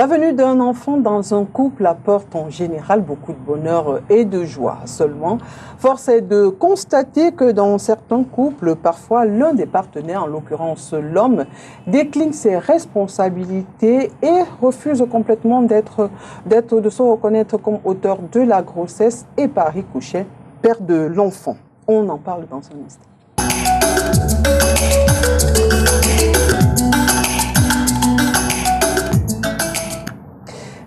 La venue d'un enfant dans un couple apporte en général beaucoup de bonheur et de joie. Seulement, force est de constater que dans certains couples, parfois l'un des partenaires, en l'occurrence l'homme, décline ses responsabilités et refuse complètement de se reconnaître comme auteur de la grossesse et par ricochet, père de l'enfant. On en parle dans un instant.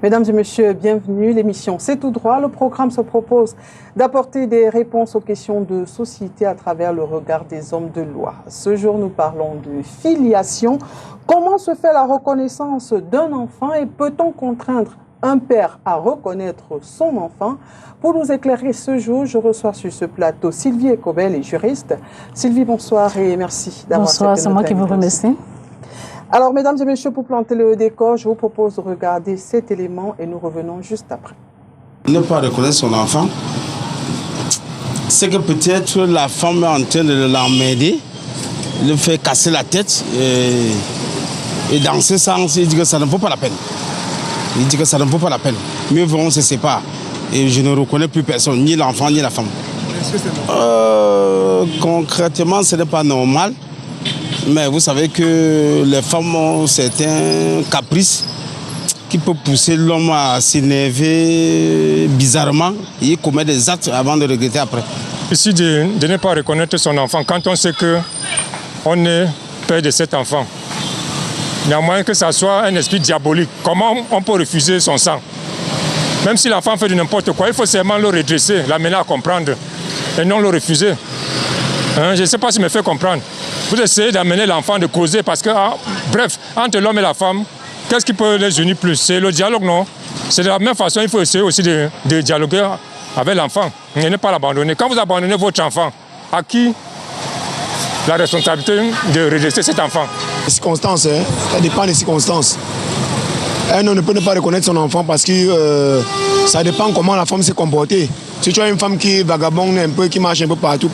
Mesdames et messieurs, bienvenue. L'émission C'est tout droit. Le programme se propose d'apporter des réponses aux questions de société à travers le regard des hommes de loi. Ce jour, nous parlons de filiation. Comment se fait la reconnaissance d'un enfant et peut-on contraindre un père à reconnaître son enfant? Pour nous éclairer ce jour, je reçois sur ce plateau Sylvie Ecobel, est juriste. Sylvie, bonsoir et merci d'avoir accepté notre invitation. Bonsoir, c'est moi qui vous remercie. Alors, mesdames et messieurs, pour planter le décor, je vous propose de regarder cet élément et nous revenons juste après. Ne pas reconnaître son enfant, c'est que peut-être la femme est en train de l'emmerder, le fait casser la tête et dans ce sens, il dit que ça ne vaut pas la peine. Il dit que ça ne vaut pas la peine. Mieux vaut on se sépare. Et je ne reconnais plus personne, ni l'enfant, ni la femme. Est-ce que c'est normal? Concrètement, ce n'est pas normal. Mais vous savez que les femmes ont certains caprices qui peuvent pousser l'homme à s'énerver bizarrement et commettre des actes avant de regretter après. Ici, de ne pas reconnaître son enfant quand on sait qu'on est père de cet enfant. Il y a moyen que ça soit un esprit diabolique. Comment on peut refuser son sang? Même si l'enfant fait de n'importe quoi, il faut seulement le redresser, l'amener à comprendre et non le refuser. Je ne sais pas si me fait comprendre. Vous essayez d'amener l'enfant de causer parce que, bref, entre l'homme et la femme, qu'est-ce qui peut les unir plus? C'est le dialogue, non? C'est de la même façon, il faut essayer aussi de dialoguer avec l'enfant et ne pas l'abandonner. Quand vous abandonnez votre enfant, à qui la responsabilité de redresser cet enfant? Les circonstances, ça dépend des circonstances. Un homme ne peut pas reconnaître son enfant parce que ça dépend comment la femme s'est comportée. Si tu as une femme qui vagabonde un peu, qui marche un peu partout,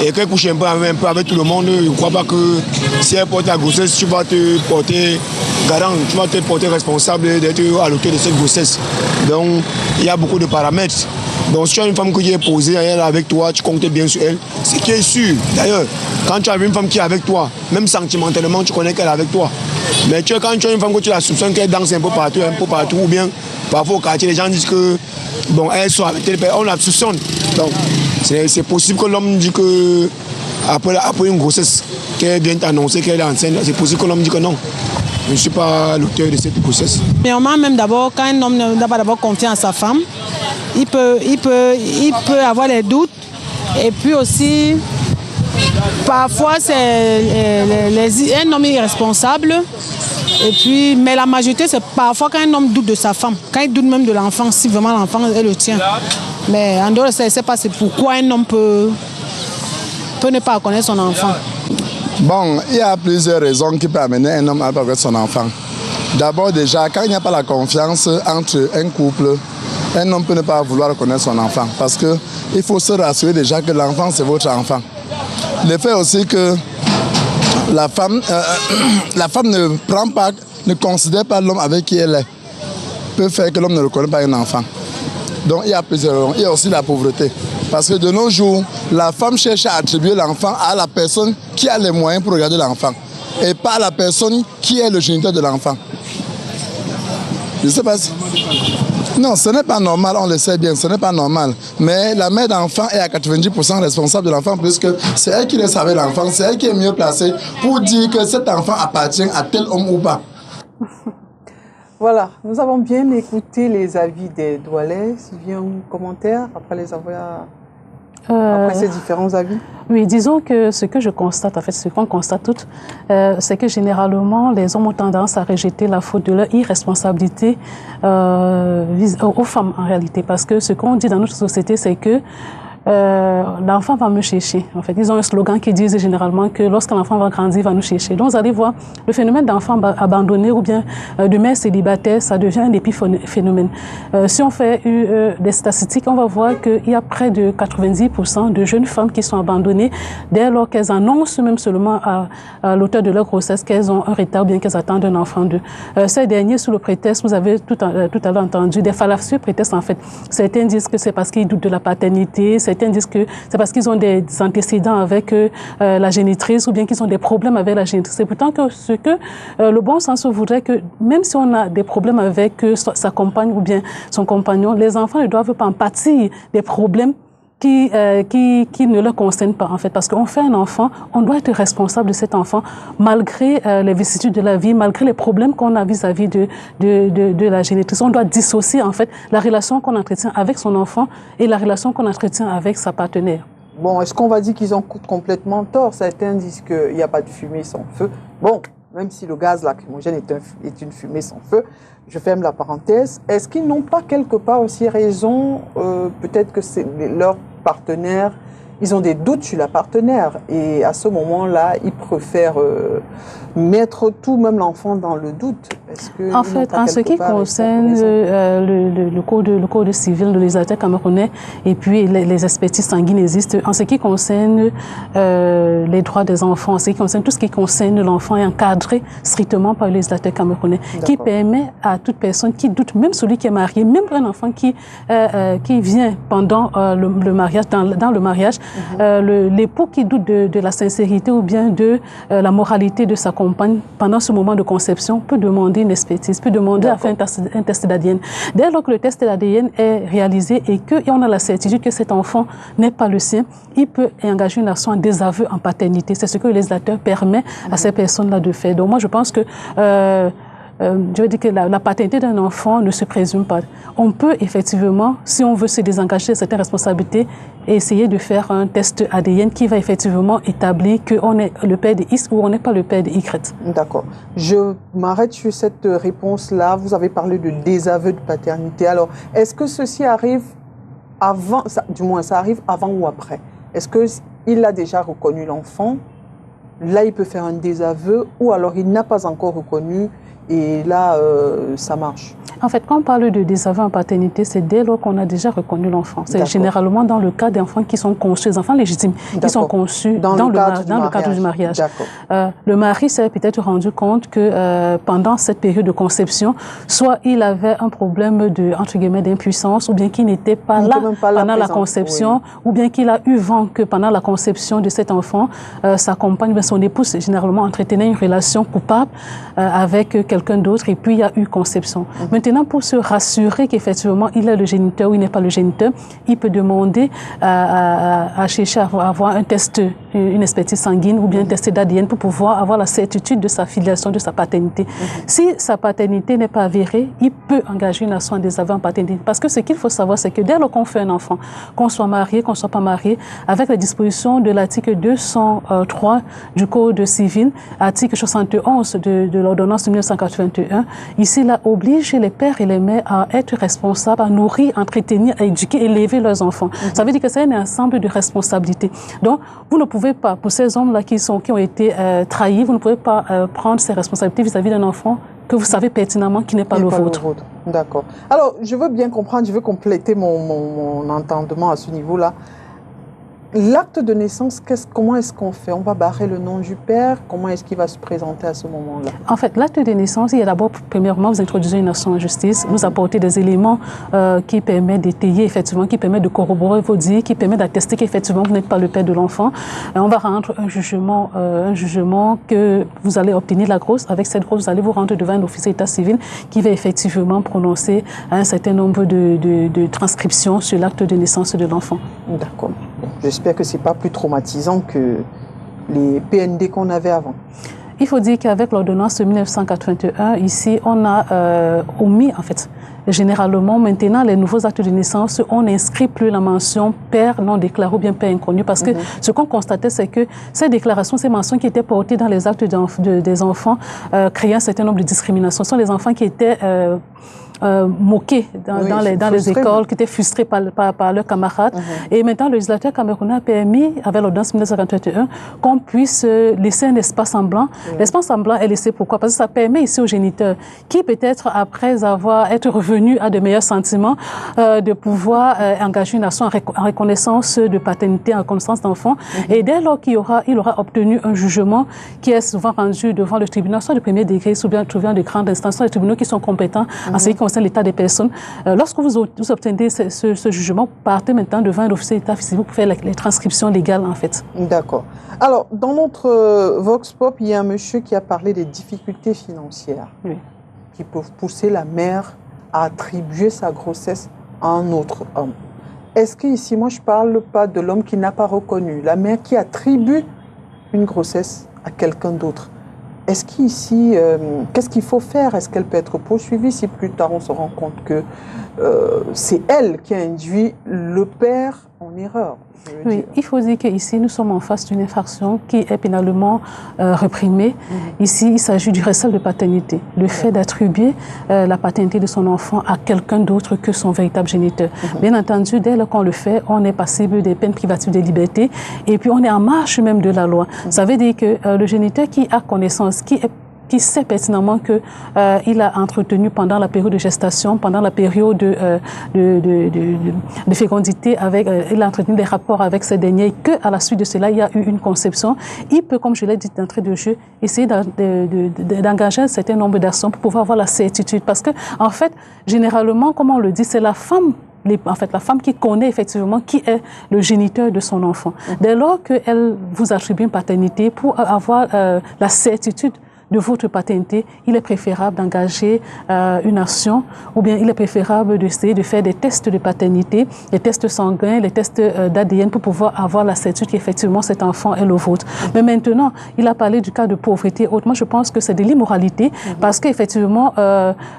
et qu'elle couche un peu avec tout le monde, je ne crois pas que si elle porte la grossesse, tu vas te porter garant, tu vas te porter responsable d'être à l'auteur de cette grossesse. Donc, il y a beaucoup de paramètres. Donc, si tu as une femme qui est posée avec toi, tu comptes bien sur elle. Ce qui est sûr, d'ailleurs, quand tu as une femme qui est avec toi, même sentimentalement, tu connais qu'elle est avec toi. Mais quand tu as une femme que tu la soupçonnes qu'elle danse un peu partout, ou bien parfois au quartier, les gens disent que bon, elle soit avec tel père, on la soupçonne. Donc, c'est possible que l'homme dit que après une grossesse, qu'elle vient t'annoncer qu'elle est enceinte, c'est possible que l'homme dit que non. Je ne suis pas l'auteur de cette grossesse. Mais même d'abord, quand un homme n'a pas d'abord confiance à sa femme, il peut avoir les doutes. Et puis aussi, parfois, c'est un homme irresponsable. Et puis, mais la majorité, c'est parfois quand un homme doute de sa femme, quand il doute même de l'enfant, si vraiment l'enfant est le tien. Mais en dehors de ça, je ne sais pas pourquoi un homme peut ne pas connaître son enfant. Bon, il y a plusieurs raisons qui peuvent amener un homme à connaître son enfant. D'abord, déjà, quand il n'y a pas la confiance entre un couple, un homme peut ne pas vouloir reconnaître son enfant. Parce qu'il faut se rassurer déjà que l'enfant, c'est votre enfant. Le fait aussi que la femme ne considère pas l'homme avec qui elle est, peut faire que l'homme ne reconnaît pas un enfant. Donc il y a plusieurs raisons. Il y a aussi la pauvreté. Parce que de nos jours, la femme cherche à attribuer l'enfant à la personne qui a les moyens pour regarder l'enfant. Et pas à la personne qui est le géniteur de l'enfant. Je ne sais pas si... Non, ce n'est pas normal, on le sait bien, ce n'est pas normal. Mais la mère d'enfant est à 90% responsable de l'enfant, puisque c'est elle qui reste avec l'enfant, c'est elle qui est mieux placée pour dire que cet enfant appartient à tel homme ou pas. Voilà, nous avons bien écouté les avis des doualets. Sylvie, un commentaire après les avoir... Après ces différents avis? Oui, disons que ce que je constate, en fait, ce qu'on constate toutes, c'est que généralement, les hommes ont tendance à rejeter la faute de leur irresponsabilité aux femmes, en réalité. Parce que ce qu'on dit dans notre société, c'est que l'enfant va me chercher. En fait, ils ont un slogan qui dit généralement que lorsqu'un enfant va grandir, il va nous chercher. Donc, vous allez voir, le phénomène d'enfant abandonné ou bien de mère célibataire, ça devient un épiphénomène. Si on fait des statistiques, on va voir qu'il y a près de 90% de jeunes femmes qui sont abandonnées dès lors qu'elles annoncent même seulement à l'auteur de leur grossesse qu'elles ont un retard ou bien qu'elles attendent un enfant d'eux. Ces derniers, sous le prétexte, vous avez tout à l'heure entendu, des fallacieux prétextes en fait. Certains disent que c'est parce qu'ils doutent de la paternité, certains disent que c'est parce qu'ils ont des antécédents avec la génitrice ou bien qu'ils ont des problèmes avec la génitrice. C'est pourtant que le bon sens voudrait que même si on a des problèmes avec sa compagne ou bien son compagnon, les enfants ne doivent pas en pâtir des problèmes qui ne le concernent pas, en fait. Parce qu'on fait un enfant, on doit être responsable de cet enfant, malgré les vicissitudes de la vie, malgré les problèmes qu'on a vis-à-vis de la génitrice. On doit dissocier, en fait, la relation qu'on entretient avec son enfant et la relation qu'on entretient avec sa partenaire. Bon, est-ce qu'on va dire qu'ils ont complètement tort? Certains disent qu'il n'y a pas de fumée sans feu. Bon, même si le gaz lacrymogène est une fumée sans feu, je ferme la parenthèse. Est-ce qu'ils n'ont pas quelque part aussi raison? Peut-être que c'est leur partenaire, ils ont des doutes sur la partenaire et à ce moment-là, ils préfèrent mettre tout, même l'enfant, dans le doute. En fait, en ce qui concerne le code civil de législateur camerounais et puis les expertises sanguines existent, en ce qui concerne les droits des enfants, en ce qui concerne tout ce qui concerne l'enfant est encadré strictement par le législateur camerounais qui permet à toute personne qui doute, même celui qui est marié, même un enfant qui vient pendant le mariage, dans le mariage, l'époux qui doute de la sincérité ou bien de la moralité de sa compagne pendant ce moment de conception peut demander une expertise, peut demander à faire un test d'ADN. Dès lors que le test d'ADN est réalisé et qu'on a la certitude que cet enfant n'est pas le sien, il peut engager une action en désaveu en paternité. C'est ce que le législateur permet à ces personnes-là de faire. Donc moi, je pense que je veux dire que la paternité d'un enfant ne se présume pas. On peut effectivement, si on veut se désengager de certaines responsabilités, essayer de faire un test ADN qui va effectivement établir qu'on est le père de X ou on n'est pas le père de Y. D'accord. Je m'arrête sur cette réponse-là. Vous avez parlé de désaveu de paternité. Alors, est-ce que ceci arrive avant, du moins ça arrive avant ou après? Est-ce qu'il a déjà reconnu l'enfant? Là, il peut faire un désaveu ou alors il n'a pas encore reconnu et là, ça marche. En fait, quand on parle de désaveu en paternité, c'est dès lors qu'on a déjà reconnu l'enfant. C'est généralement dans le cas d'enfants qui sont conçus, des enfants légitimes, qui sont conçus dans le cadre du mariage. Le mari s'est peut-être rendu compte que pendant cette période de conception, soit il avait un problème entre guillemets, d'impuissance, ou bien qu'il n'était pas là pendant la conception, ou bien qu'il a eu vent que pendant la conception de cet enfant, sa compagne, son épouse, généralement entretenait une relation coupable avec quelqu'un d'autre, et puis il y a eu conception. Maintenant, pour se rassurer qu'effectivement il est le géniteur ou il n'est pas le géniteur, il peut demander à chercher à avoir un test, une expertise sanguine ou bien un test d'ADN pour pouvoir avoir la certitude de sa filiation, de sa paternité. Si sa paternité n'est pas avérée, il peut engager une action en désaveu en paternité. Parce que ce qu'il faut savoir, c'est que dès lors qu'on fait un enfant, qu'on soit marié, qu'on ne soit pas marié, avec les dispositions de l'article 203 du Code civil, article 71 de l'ordonnance de 1981, ici, là, oblige les pères et les mères à être responsables, à nourrir, entretenir, à éduquer, élever leurs enfants. Ça veut dire que c'est un ensemble de responsabilités. Donc, vous ne pouvez pas, pour ces hommes-là qui ont été trahis, vous ne pouvez pas prendre ces responsabilités vis-à-vis d'un enfant que vous savez pertinemment qui n'est pas le vôtre. D'accord. Alors, je veux bien comprendre, je veux compléter mon entendement à ce niveau-là. L'acte de naissance, comment est-ce qu'on fait? On va barrer le nom du père? Comment est-ce qu'il va se présenter à ce moment-là? En fait, l'acte de naissance, il y a d'abord, premièrement, vous introduisez une action en justice, vous apportez des éléments qui permettent d'étayer, effectivement, qui permettent de corroborer vos dires, qui permettent d'attester qu'effectivement, vous n'êtes pas le père de l'enfant. On va rendre un jugement que vous allez obtenir la grosse. Avec cette grosse, vous allez vous rendre devant un officier d'état civil qui va effectivement prononcer un certain nombre de transcriptions sur l'acte de naissance de l'enfant. D'accord. J'espère que ce n'est pas plus traumatisant que les PND qu'on avait avant. Il faut dire qu'avec l'ordonnance de 1981, ici, on a omis, en fait, généralement, maintenant, les nouveaux actes de naissance, on n'inscrit plus la mention père non déclaré ou bien père inconnu, parce que ce qu'on constatait, c'est que ces déclarations, ces mentions qui étaient portées dans les actes des enfants créaient un certain nombre de discriminations. Ce sont les enfants qui étaient moqués dans les écoles, qui étaient frustrés par leurs camarades. Et maintenant, le législateur camerounais a permis, avec l'ordonnance 1921, qu'on puisse laisser un espace en blanc. L'espace en blanc est laissé pourquoi? Parce que ça permet ici aux géniteurs, qui peut-être après être revenus à de meilleurs sentiments, de pouvoir engager une action en reconnaissance de paternité, en reconnaissance d'enfant. Et dès lors qu'il aura obtenu un jugement qui est souvent rendu devant le tribunal, soit de premier degré, soit bien le tribunal de grande instance, soit les tribunaux qui sont compétents en ce qui concerne l'état des personnes. Lorsque vous obtenez ce jugement, vous partez maintenant devant un officier d'état civil pour faire les transcriptions légales, en fait. D'accord. Alors, dans notre Vox Pop, il y a un monsieur qui a parlé des difficultés financières qui peuvent pousser la mère à attribuer sa grossesse à un autre homme. Est-ce qu'ici, moi, je ne parle pas de l'homme qui n'a pas reconnu, la mère qui attribue une grossesse à quelqu'un d'autre. Est-ce qu'ici, qu'est-ce qu'il faut faire? Est-ce qu'elle peut être poursuivie si plus tard on se rend compte que c'est elle qui a induit le père en erreur? Oui, il faut dire qu'ici, nous sommes en face d'une infraction qui est pénalement réprimée. Ici, il s'agit du recel de paternité, le fait d'attribuer la paternité de son enfant à quelqu'un d'autre que son véritable géniteur. Bien entendu, dès lors qu'on le fait, on est passible des peines privatives de liberté et puis on est en marge même de la loi. Ça veut dire que le géniteur qui a connaissance, qui sait pertinemment qu'il a entretenu pendant la période de gestation, pendant la période de fécondité, il a entretenu des rapports avec ces derniers, et qu'à la suite de cela, il y a eu une conception. Il peut, comme je l'ai dit d'entrée de jeu, essayer d'engager un certain nombre d'actions pour pouvoir avoir la certitude. Parce que, en fait, généralement, comme on le dit, c'est la femme la femme qui connaît effectivement qui est le géniteur de son enfant. Dès lors qu'elle vous attribue une paternité, pour avoir la certitude de votre paternité, il est préférable d'engager une action ou bien il est préférable d'essayer de faire des tests de paternité, les tests sanguins, les tests d'ADN pour pouvoir avoir la certitude qu'effectivement cet enfant est le vôtre. Mais maintenant, il a parlé du cas de pauvreté. Autrement, je pense que c'est de l'immoralité parce qu'effectivement,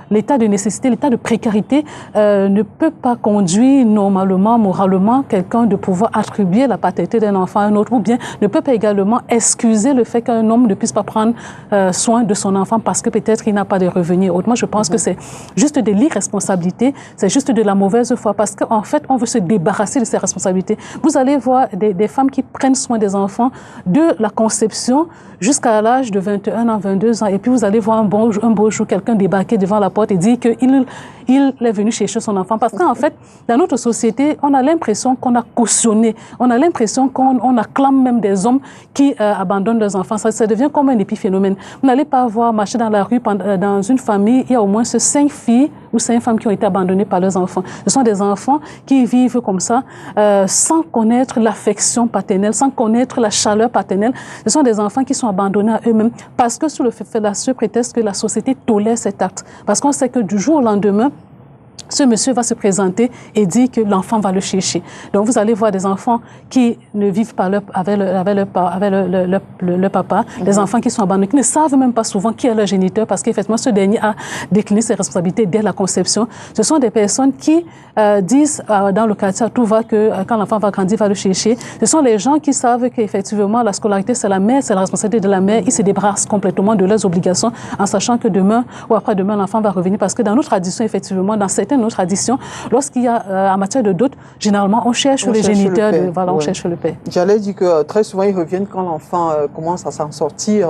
l'état de nécessité, l'état de précarité ne peut pas conduire normalement, moralement, quelqu'un de pouvoir attribuer la paternité d'un enfant à un autre ou bien ne peut pas également excuser le fait qu'un homme ne puisse pas prendre soin de son enfant parce que peut-être il n'a pas de revenus. Autrement, je pense que c'est juste de l'irresponsabilité, c'est juste de la mauvaise foi parce qu'en fait, on veut se débarrasser de ces responsabilités. Vous allez voir des femmes qui prennent soin des enfants de la conception jusqu'à l'âge de 21 ans, 22 ans. Et puis, vous allez voir un beau jour quelqu'un débarquer devant la porte et dire qu'il est venu chercher son enfant. Parce qu'en fait, dans notre société, on a l'impression qu'on a cautionné. On a l'impression qu'on acclame même des hommes qui abandonnent leurs enfants. Ça devient comme un épiphénomène. Vous n'allez pas voir marcher dans la rue, dans une famille, il y a au moins 5 filles ou 5 femmes qui ont été abandonnées par leurs enfants. Ce sont des enfants qui vivent comme ça, sans connaître l'affection paternelle, sans connaître la chaleur paternelle. Ce sont des enfants qui sont abandonnés à eux-mêmes parce que sous le prétexte que la société tolère cet acte. Parce qu'on sait que du jour au lendemain, ce monsieur va se présenter et dire que l'enfant va le chercher. Donc, vous allez voir des enfants qui ne vivent pas avec leur papa, des enfants qui sont abandonnés, qui ne savent même pas souvent qui est leur géniteur parce qu'effectivement, ce dernier a décliné ses responsabilités dès la conception. Ce sont des personnes qui disent dans le quartier à tout va que quand l'enfant va grandir, va le chercher. Ce sont les gens qui savent qu'effectivement, la scolarité, c'est la mère, c'est la responsabilité de la mère. Ils se débarrassent complètement de leurs obligations en sachant que demain ou après-demain, l'enfant va revenir parce que dans nos traditions, effectivement, dans certaines nos traditions, lorsqu'il y a en matière de dot, généralement, on cherche les géniteurs, on cherche le père. J'allais dire que très souvent, ils reviennent quand l'enfant commence à s'en sortir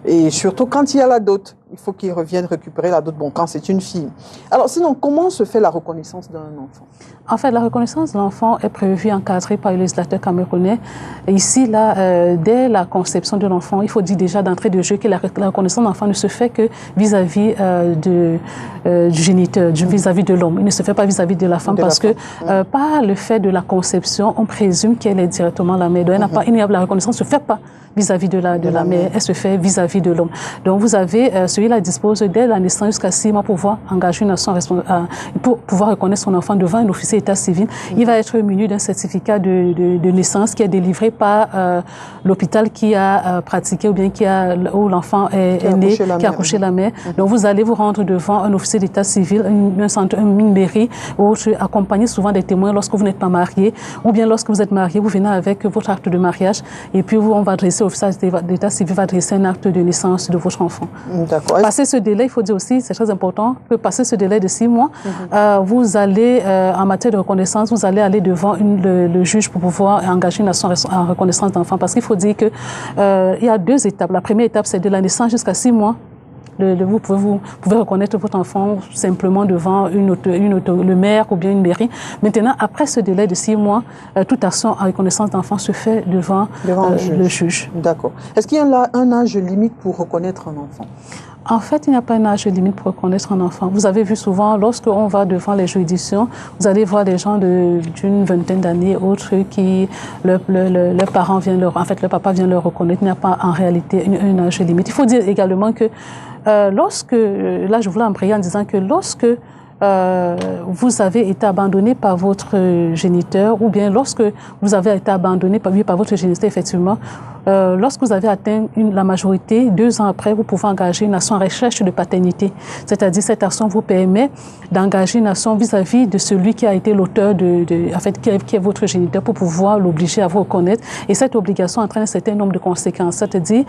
et surtout quand il y a la dot. Il faut qu'ils reviennent récupérer la dot, bon, quand c'est une fille. Alors sinon, comment se fait la reconnaissance d'un enfant? En fait, la reconnaissance de l'enfant est prévue, encadrée par le législateur camerounais. Ici, là, dès la conception de l'enfant, il faut dire déjà d'entrée de jeu que la reconnaissance de l'enfant ne se fait que vis-à-vis du géniteur, vis-à-vis de l'homme. Il ne se fait pas vis-à-vis de la femme parce que par le fait de la conception, on présume qu'elle est directement la mère. Donc, la reconnaissance ne se fait pas vis-à-vis de la mère, elle se fait vis-à-vis de l'homme. Donc, vous avez, celui-là dispose dès la naissance jusqu'à 6 mois pour pouvoir engager une action pour pouvoir reconnaître son enfant devant un officier d'état civil. Il va être muni d'un certificat de naissance qui est délivré par l'hôpital qui a pratiqué ou bien où l'enfant est né, qui a accouché la mère. Donc, vous allez vous rendre devant un officier d'état civil, une mairie, où accompagné souvent des témoins lorsque vous n'êtes pas marié, ou bien lorsque vous êtes marié, vous venez avec votre acte de mariage, et puis on va dresser, l'officier d'état civil va dresser un acte de naissance de votre enfant. D'accord. Passer ce délai, il faut dire aussi, c'est très important, que passer ce délai de 6 mois, vous allez, en matière de reconnaissance, vous allez aller devant le juge pour pouvoir engager une action en reconnaissance d'enfant. Parce qu'il faut dire qu'il y a 2 étapes. La première étape, c'est de la naissance jusqu'à 6 mois. Vous pouvez reconnaître votre enfant simplement devant le maire ou bien une mairie. Maintenant, après ce délai de 6 mois, toute action en reconnaissance d'enfant se fait devant le juge. D'accord. Est-ce qu'il y a un âge limite pour reconnaître un enfant? En fait, il n'y a pas un âge limite pour reconnaître un enfant. Vous avez vu souvent, lorsqu'on va devant les juridictions, vous allez voir des gens d'une vingtaine d'années, autres qui, leur parent vient leur, en fait, le papa vient leur reconnaître. Il n'y a pas en réalité un âge limite. Il faut dire également que là, je voulais embrayer en disant que lorsque vous avez été abandonné par votre géniteur ou bien lorsque vous avez été abandonné par votre géniteur, effectivement, lorsque vous avez atteint la majorité, 2 ans après, vous pouvez engager une action en recherche de paternité. C'est-à-dire, cette action vous permet d'engager une action vis-à-vis de celui qui a été l'auteur en fait, qui est votre géniteur pour pouvoir l'obliger à vous reconnaître. Et cette obligation entraîne un certain nombre de conséquences. C'est-à-dire,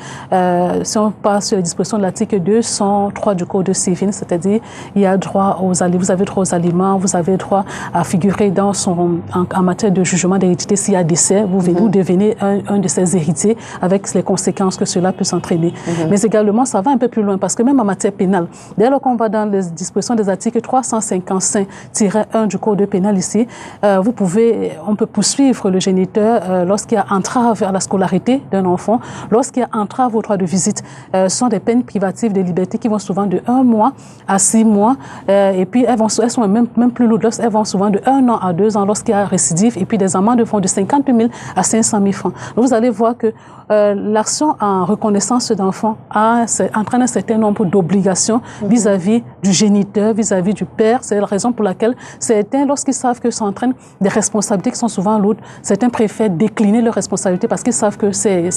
si on passe sur les dispositions de l'article 203 du Code civil, c'est-à-dire, il y a droit vous avez droit aux aliments, vous avez droit à figurer en matière de jugement d'hérédité s'il y a décès, vous devenez un de ses héritiers, avec les conséquences que cela peut s'entraîner. Mais également, ça va un peu plus loin, parce que même en matière pénale, dès lors qu'on va dans les dispositions des articles 355-1 du Code pénal ici, on peut poursuivre le géniteur lorsqu'il y a entrave à la scolarité d'un enfant, lorsqu'il y a entrave au droit de visite. Ce sont des peines privatives de liberté qui vont souvent de 1 mois à 6 mois, et puis elles sont même plus lourdes, elles vont souvent de 1 an à 2 ans lorsqu'il y a récidive, et puis des amendes vont de 50 000 à 500 000 francs. Donc, vous allez voir que l'action en reconnaissance d'enfants entraîne un certain nombre d'obligations vis-à-vis du géniteur, vis-à-vis du père. C'est la raison pour laquelle certains, lorsqu'ils savent que ça entraîne des responsabilités qui sont souvent lourdes, certains préfèrent décliner leurs responsabilités parce qu'ils savent que c'est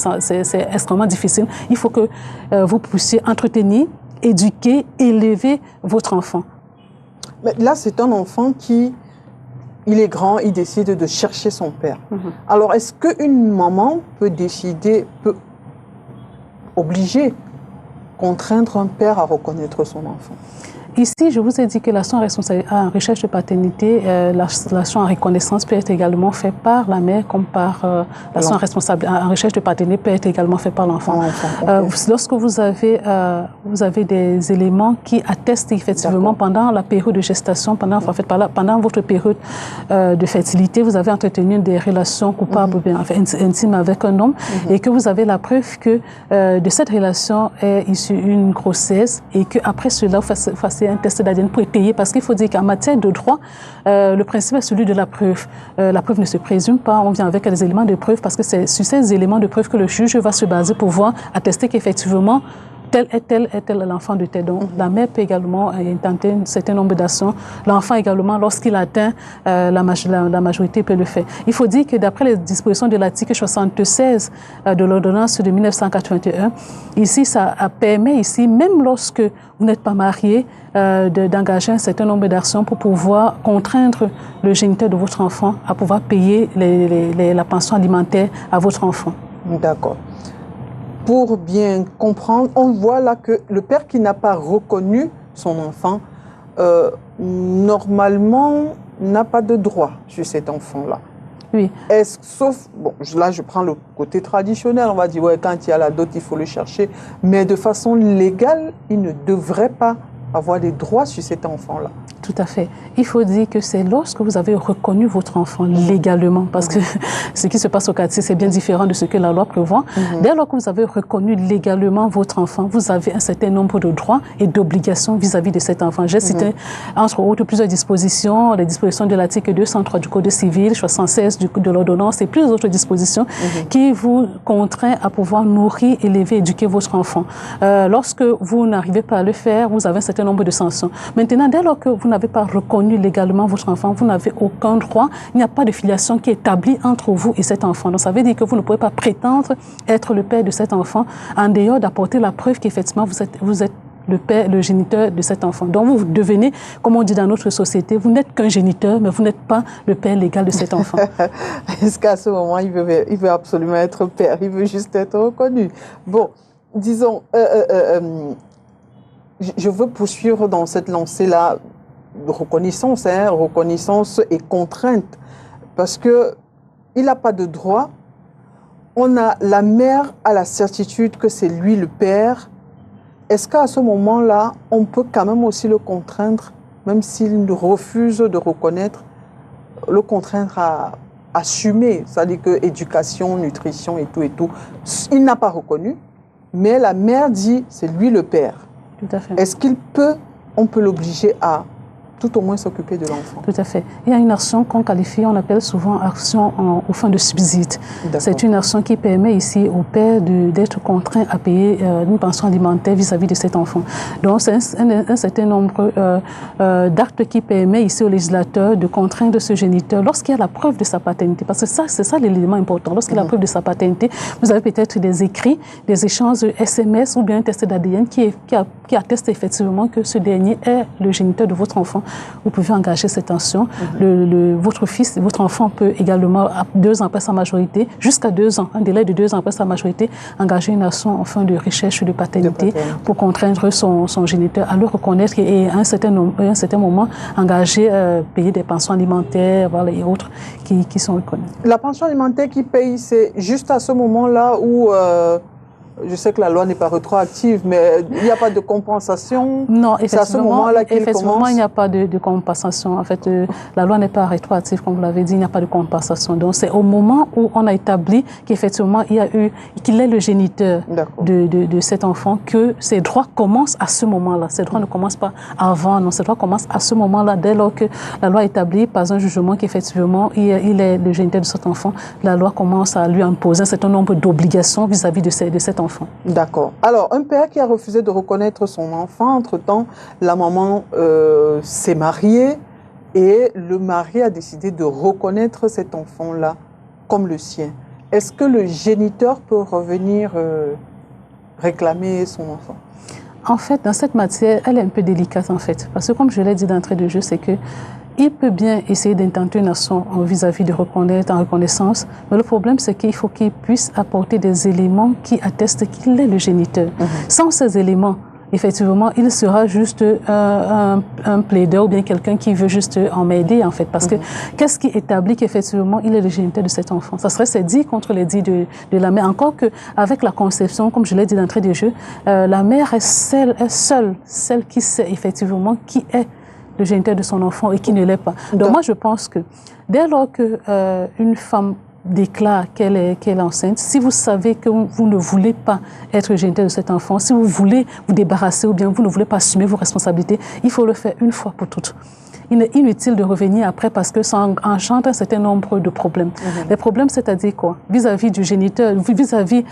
extrêmement difficile. Il faut que vous puissiez entretenir, éduquer, élever votre enfant. Mais là, c'est un enfant il est grand, il décide de chercher son père. Alors, est-ce qu'une maman peut obliger, contraindre un père à reconnaître son enfant? Ici, je vous ai dit que l'action en recherche de paternité, l'action en reconnaissance peut être également faite par la mère comme par l'action en recherche de paternité peut être également faite par l'enfant. Lorsque vous avez des éléments qui attestent effectivement pendant la période de gestation, pendant votre période de fertilité, vous avez entretenu des relations coupables, intimes avec un homme et que vous avez la preuve que de cette relation est issue une grossesse et qu'après cela, vous fassiez un test d'ADN pour étayer, parce qu'il faut dire qu'en matière de droit, le principe est celui de la preuve. La preuve ne se présume pas, on vient avec des éléments de preuve, parce que c'est sur ces éléments de preuve que le juge va se baser pour pouvoir attester qu'effectivement, tel est l'enfant de tel. Donc, la mère peut également intenter un certain nombre d'actions. L'enfant également, lorsqu'il atteint la majorité, peut le faire. Il faut dire que d'après les dispositions de l'article 76 de l'ordonnance de 1981, ici, ça permet ici, même lorsque vous n'êtes pas marié, d'engager un certain nombre d'actions pour pouvoir contraindre le géniteur de votre enfant à pouvoir payer la pension alimentaire à votre enfant. D'accord. Pour bien comprendre, on voit là que le père qui n'a pas reconnu son enfant, normalement, n'a pas de droit sur cet enfant-là. Oui. Sauf, bon, là je prends le côté traditionnel, on va dire, ouais, quand il y a la dot, il faut le chercher, mais de façon légale, il ne devrait pas avoir des droits sur cet enfant-là. Tout à fait. Il faut dire que c'est lorsque vous avez reconnu votre enfant légalement, parce que ce qui se passe au quartier, c'est bien différent de ce que la loi prévoit. Dès lors que vous avez reconnu légalement votre enfant, vous avez un certain nombre de droits et d'obligations vis-à-vis de cet enfant. J'ai cité, entre autres, plusieurs dispositions, les dispositions de l'article 203 du Code civil, 76 de l'ordonnance et plusieurs autres dispositions qui vous contraignent à pouvoir nourrir, élever, éduquer votre enfant. Lorsque vous n'arrivez pas à le faire, vous avez un certain nombre de sanctions. Maintenant, dès lors que vous n'avez pas reconnu légalement votre enfant, vous n'avez aucun droit, il n'y a pas de filiation qui est établie entre vous et cet enfant. Donc ça veut dire que vous ne pouvez pas prétendre être le père de cet enfant en dehors d'apporter la preuve qu'effectivement vous êtes le père, le géniteur de cet enfant. Donc vous devenez, comme on dit dans notre société, vous n'êtes qu'un géniteur, mais vous n'êtes pas le père légal de cet enfant. Est-ce qu'à ce moment, il veut absolument être père, il veut juste être reconnu? Bon, disons, je veux poursuivre dans cette lancée-là de reconnaissance, reconnaissance et contrainte, parce qu'il n'a pas de droit. La mère a la certitude que c'est lui le père. Est-ce qu'à ce moment-là, on peut quand même aussi le contraindre, même s'il refuse de reconnaître, le contraindre à assumer, c'est-à-dire que éducation, nutrition et tout, il n'a pas reconnu, mais la mère dit c'est lui le père. Tout à fait. Est-ce on peut l'obliger à tout au moins s'occuper de l'enfant? Tout à fait. Il y a une action qu'on qualifie, on appelle souvent action aux fins de subside. C'est une action qui permet ici au père d'être contraint à payer une pension alimentaire vis-à-vis de cet enfant. Donc c'est un certain nombre d'actes qui permet ici au législateur de contraindre ce géniteur lorsqu'il y a la preuve de sa paternité. Parce que c'est ça l'élément important. Lorsqu'il y a la preuve de sa paternité, vous avez peut-être des écrits, des échanges de SMS ou bien un test d'ADN qui atteste effectivement que ce dernier est le géniteur de votre enfant. Vous pouvez engager cette action. Votre enfant peut également, 2 ans après sa majorité, jusqu'à 2 ans, un délai de 2 ans après sa majorité, engager une action en fin de recherche de paternité pour contraindre son géniteur à le reconnaître et à un certain moment engager, payer des pensions alimentaires et autres qui sont reconnues. La pension alimentaire qui paye, c'est juste à ce moment-là où... Je sais que la loi n'est pas rétroactive, mais il n'y a pas de compensation. Non, effectivement, c'est à ce moment-là qu'il commence. Il n'y a pas de compensation. En fait, la loi n'est pas rétroactive, comme vous l'avez dit, il n'y a pas de compensation. Donc, c'est au moment où on a établi qu'effectivement, qu'il est le géniteur de cet enfant que ses droits commencent à ce moment-là. Ses droits ne commencent pas avant, non, ses droits commencent à ce moment-là, dès lors que la loi établit par un jugement qu'effectivement, il est le géniteur de cet enfant. La loi commence à lui imposer un certain nombre d'obligations vis-à-vis de cet enfant. D'accord. Alors, un père qui a refusé de reconnaître son enfant, entre-temps, la maman s'est mariée et le mari a décidé de reconnaître cet enfant-là comme le sien. Est-ce que le géniteur peut revenir réclamer son enfant? En fait, dans cette matière, elle est un peu délicate, en fait. Parce que, comme je l'ai dit d'entrée de jeu, c'est que il peut bien essayer d'intenter une action vis-à-vis de reconnaître en reconnaissance, mais le problème, c'est qu'il faut qu'il puisse apporter des éléments qui attestent qu'il est le géniteur. Sans ces éléments, effectivement, il sera juste un plaideur ou bien quelqu'un qui veut juste m'aider, en fait. Parce que qu'est-ce qui établit qu'effectivement, il est le géniteur de cet enfant? Ça serait ses dits contre les dits de la mère. Encore qu'avec la conception, comme je l'ai dit d'entrée de jeu, la mère est seule celle qui sait effectivement qui est le géniteur de son enfant et qui ne l'est pas. Donc moi, je pense que dès lors qu'une femme déclare qu'elle est enceinte, si vous savez que vous ne voulez pas être le géniteur de cet enfant, si vous voulez vous débarrasser ou bien vous ne voulez pas assumer vos responsabilités, il faut le faire une fois pour toutes. Il est inutile de revenir après parce que ça engendre un certain nombre de problèmes. Les problèmes, c'est-à-dire quoi? Vis-à-vis du géniteur, vis-à-vis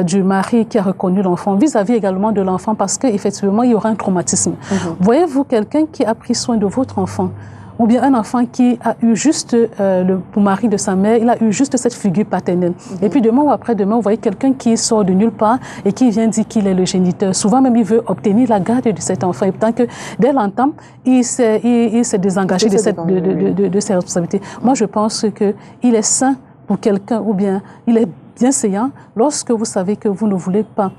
du mari qui a reconnu l'enfant, vis-à-vis également de l'enfant parce qu'effectivement, il y aura un traumatisme. Voyez-vous quelqu'un qui a pris soin de votre enfant, ou bien un enfant qui a eu juste le mari de sa mère, il a eu juste cette figure paternelle. Et puis demain ou après-demain, vous voyez quelqu'un qui sort de nulle part et qui vient dire qu'il est le géniteur. Souvent même, il veut obtenir la garde de cet enfant. Et tant que dès l'entame, il s'est désengagé de ses responsabilités. Moi, je pense qu'il est sain pour quelqu'un, ou bien il est bienséant lorsque vous savez que vous ne voulez pas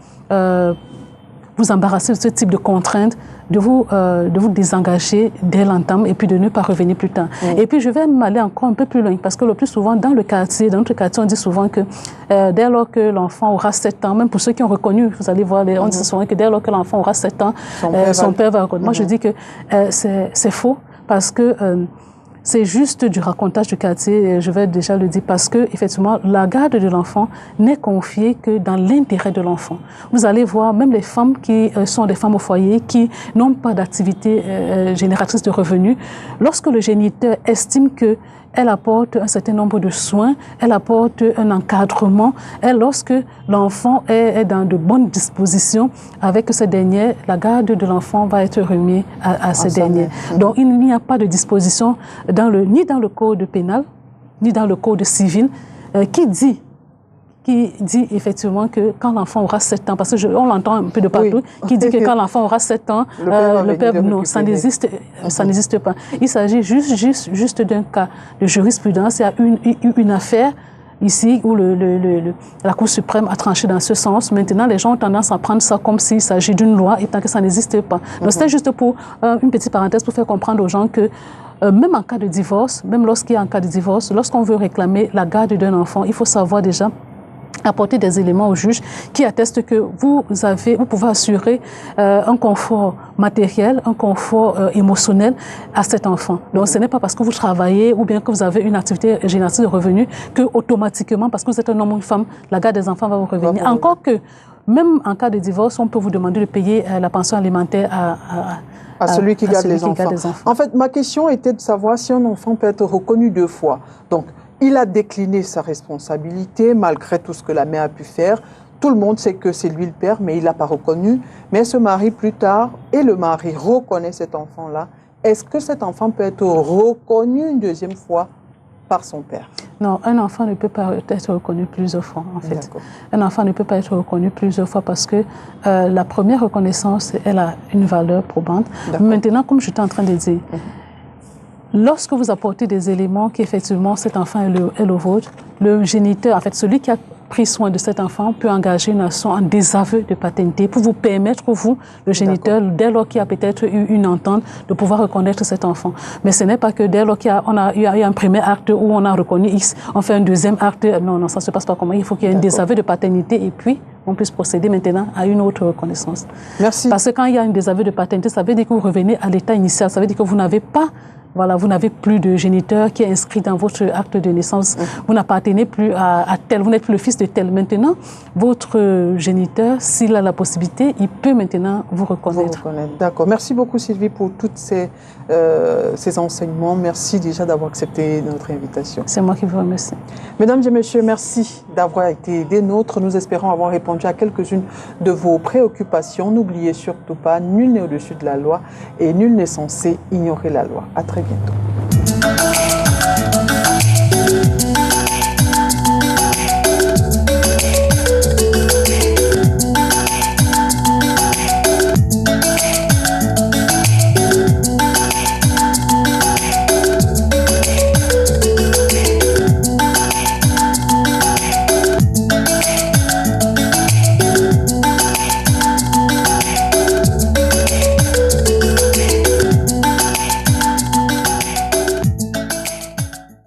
vous embarrasser de ce type de contraintes, de vous désengager dès l'entame et puis de ne pas revenir plus tard. Et puis je vais m'aller encore un peu plus loin parce que le plus souvent dans notre quartier, on dit souvent que dès lors que l'enfant aura 7 ans, même pour ceux qui ont reconnu, vous allez voir, on dit souvent que dès lors que l'enfant aura 7 ans, son père va reconnaître. Moi je dis que c'est faux parce que c'est juste du racontage du quartier, je vais déjà le dire, parce que effectivement, la garde de l'enfant n'est confiée que dans l'intérêt de l'enfant. Vous allez voir, même les femmes qui sont des femmes au foyer, qui n'ont pas d'activité génératrice de revenus, lorsque le géniteur estime que elle apporte un certain nombre de soins, elle apporte un encadrement, et lorsque l'enfant est dans de bonnes dispositions avec ce dernier, la garde de l'enfant va être remise à ce dernier. Donc il n'y a pas de disposition ni dans le code pénal, ni dans le code civil, qui dit effectivement que quand l'enfant aura 7 ans, parce qu'on l'entend un peu de partout, qui dit que quand l'enfant aura 7 ans, le père, non, ça n'existe pas. Il s'agit juste d'un cas de jurisprudence. Il y a une affaire, ici où la Cour suprême a tranché dans ce sens. Maintenant, les gens ont tendance à prendre ça comme s'il s'agit d'une loi et tant que ça n'existe pas. Donc, c'était juste pour une petite parenthèse pour faire comprendre aux gens que même en cas de divorce, même lorsqu'il y a un cas de divorce, lorsqu'on veut réclamer la garde d'un enfant, il faut savoir déjà apporter des éléments au juge qui attestent que vous pouvez assurer un confort matériel, un confort émotionnel à cet enfant. Donc ce n'est pas parce que vous travaillez ou bien que vous avez une activité génératrice de revenus que automatiquement, parce que vous êtes un homme ou une femme, la garde des enfants va vous revenir. Encore que, même en cas de divorce, on peut vous demander de payer la pension alimentaire à celui qui garde les enfants. En fait, ma question était de savoir si un enfant peut être reconnu 2 fois. Donc, il a décliné sa responsabilité malgré tout ce que la mère a pu faire. Tout le monde sait que c'est lui le père, mais il n'a pas reconnu. Mais elle se marie plus tard et le mari reconnaît cet enfant-là. Est-ce que cet enfant peut être reconnu une 2e fois par son père? Non, un enfant ne peut pas être reconnu plusieurs fois, en fait. Un enfant ne peut pas être reconnu plusieurs fois parce que la première reconnaissance, elle a une valeur probante. Maintenant, comme je suis en train de dire, lorsque vous apportez des éléments qu'effectivement cet enfant est le vôtre, le géniteur, en fait, celui qui a pris soin de cet enfant peut engager une action en désaveu de paternité pour vous permettre, vous, le géniteur, dès lors qu'il y a peut-être eu une entente, de pouvoir reconnaître cet enfant. Mais ce n'est pas que dès lors qu'il y a eu un premier acte où on a reconnu X, on fait un 2e acte. Non, ça ne se passe pas comme ça. Il faut qu'il y ait un désaveu de paternité et puis on puisse procéder maintenant à une autre reconnaissance. Merci. Parce que quand il y a un désaveu de paternité, ça veut dire que vous revenez à l'état initial. Ça veut dire que vous n'avez pas vous n'avez plus de géniteur qui est inscrit dans votre acte de naissance. Vous n'appartenez plus à tel, vous n'êtes plus le fils de tel. Maintenant, votre géniteur, s'il a la possibilité, il peut maintenant vous reconnaître. D'accord. Merci beaucoup Sylvie pour tous ces enseignements. Merci déjà d'avoir accepté notre invitation. C'est moi qui vous remercie. Mesdames et messieurs, merci d'avoir été des nôtres. Nous espérons avoir répondu à quelques-unes de vos préoccupations. N'oubliez surtout pas, nul n'est au-dessus de la loi et nul n'est censé ignorer la loi. À très bientôt.